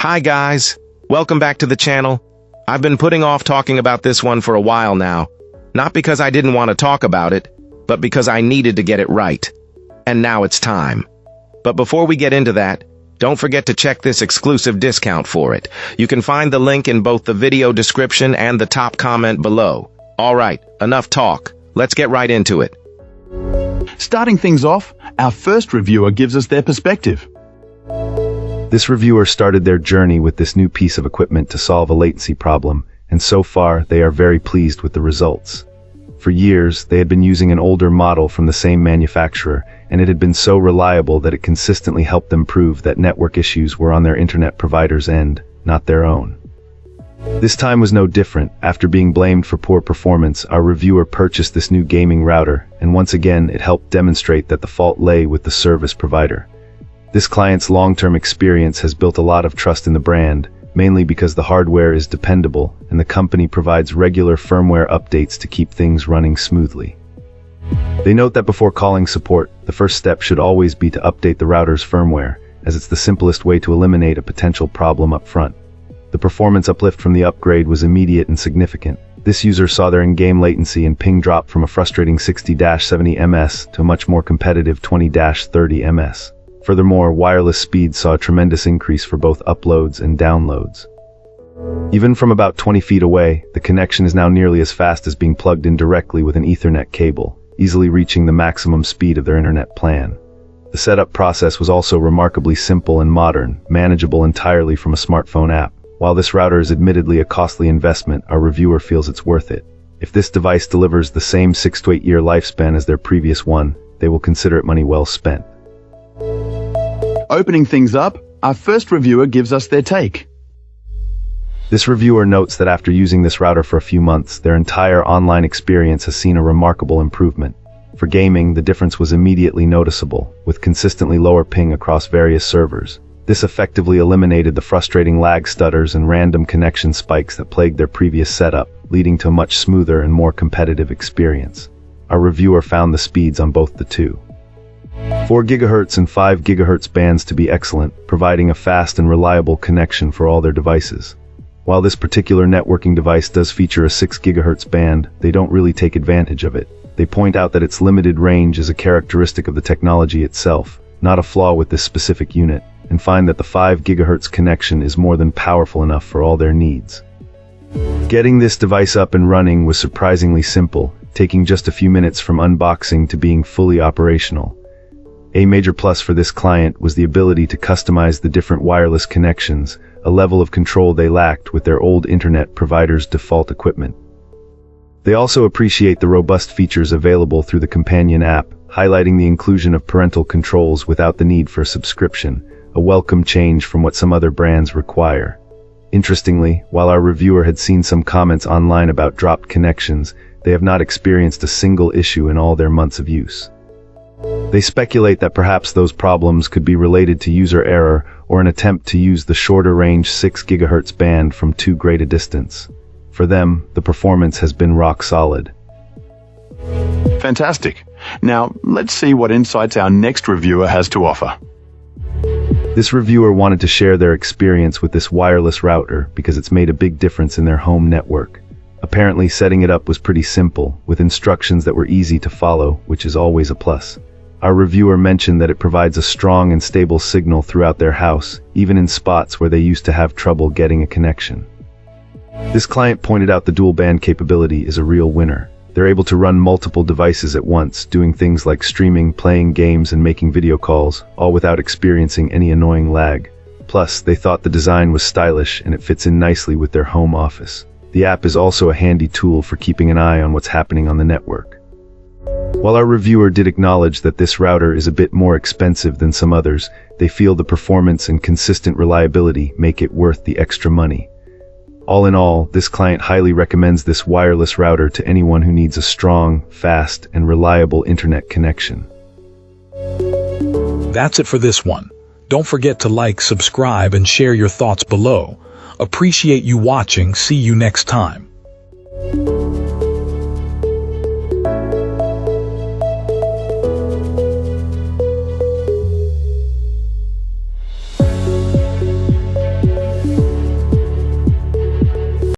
Hi guys, welcome back to the channel. I've been putting off talking about this one for a while now. Not because I didn't want to talk about it, but because I needed to get it right. And now it's time. But before we get into that, don't forget to check this exclusive discount for it. You can find the link in both the video description and the top comment below. Alright, enough talk. Let's get right into it. Starting things off, our first reviewer gives us their perspective. This reviewer started their journey with this new piece of equipment to solve a latency problem, and so far they are very pleased with the results. For years, they had been using an older model from the same manufacturer, and it had been so reliable that it consistently helped them prove that network issues were on their internet provider's end, not their own. This time was no different. After being blamed for poor performance, our reviewer purchased this new gaming router, and once again it helped demonstrate that the fault lay with the service provider. This client's long-term experience has built a lot of trust in the brand, mainly because the hardware is dependable and the company provides regular firmware updates to keep things running smoothly. They note that before calling support, the first step should always be to update the router's firmware, as it's the simplest way to eliminate a potential problem up front. The performance uplift from the upgrade was immediate and significant. This user saw their in-game latency and ping drop from a frustrating 60-70 ms to a much more competitive 20-30 ms. Furthermore, wireless speeds saw a tremendous increase for both uploads and downloads. Even from about 20 feet away, the connection is now nearly as fast as being plugged in directly with an Ethernet cable, easily reaching the maximum speed of their internet plan. The setup process was also remarkably simple and modern, manageable entirely from a smartphone app. While this router is admittedly a costly investment, our reviewer feels it's worth it. If this device delivers the same 6 to 8 year lifespan as their previous one, they will consider it money well spent. Opening things up, our first reviewer gives us their take. This reviewer notes that after using this router for a few months, their entire online experience has seen a remarkable improvement. For gaming, the difference was immediately noticeable, with consistently lower ping across various servers. This effectively eliminated the frustrating lag stutters and random connection spikes that plagued their previous setup, leading to a much smoother and more competitive experience. Our reviewer found the speeds on both the 4 GHz and 5 GHz bands to be excellent, providing a fast and reliable connection for all their devices. While this particular networking device does feature a 6 GHz band, they don't really take advantage of it. They point out that its limited range is a characteristic of the technology itself, not a flaw with this specific unit, and find that the 5 GHz connection is more than powerful enough for all their needs. Getting this device up and running was surprisingly simple, taking just a few minutes from unboxing to being fully operational. A major plus for this client was the ability to customize the different wireless connections, a level of control they lacked with their old internet provider's default equipment. They also appreciate the robust features available through the companion app, highlighting the inclusion of parental controls without the need for a subscription, a welcome change from what some other brands require. Interestingly, while our reviewer had seen some comments online about dropped connections, they have not experienced a single issue in all their months of use. They speculate that perhaps those problems could be related to user error or an attempt to use the shorter range 6 GHz band from too great a distance. For them, the performance has been rock solid. Fantastic. Now, let's see what insights our next reviewer has to offer. This reviewer wanted to share their experience with this wireless router because it's made a big difference in their home network. Apparently, setting it up was pretty simple, with instructions that were easy to follow, which is always a plus. Our reviewer mentioned that it provides a strong and stable signal throughout their house, even in spots where they used to have trouble getting a connection. This client pointed out the dual band capability is a real winner. They're able to run multiple devices at once, doing things like streaming, playing games, and making video calls, all without experiencing any annoying lag. Plus, they thought the design was stylish and it fits in nicely with their home office. The app is also a handy tool for keeping an eye on what's happening on the network. While our reviewer did acknowledge that this router is a bit more expensive than some others, they feel the performance and consistent reliability make it worth the extra money. All in all, this client highly recommends this wireless router to anyone who needs a strong, fast, and reliable internet connection. That's it for this one. Don't forget to like, subscribe, and share your thoughts below. Appreciate you watching. See you next time.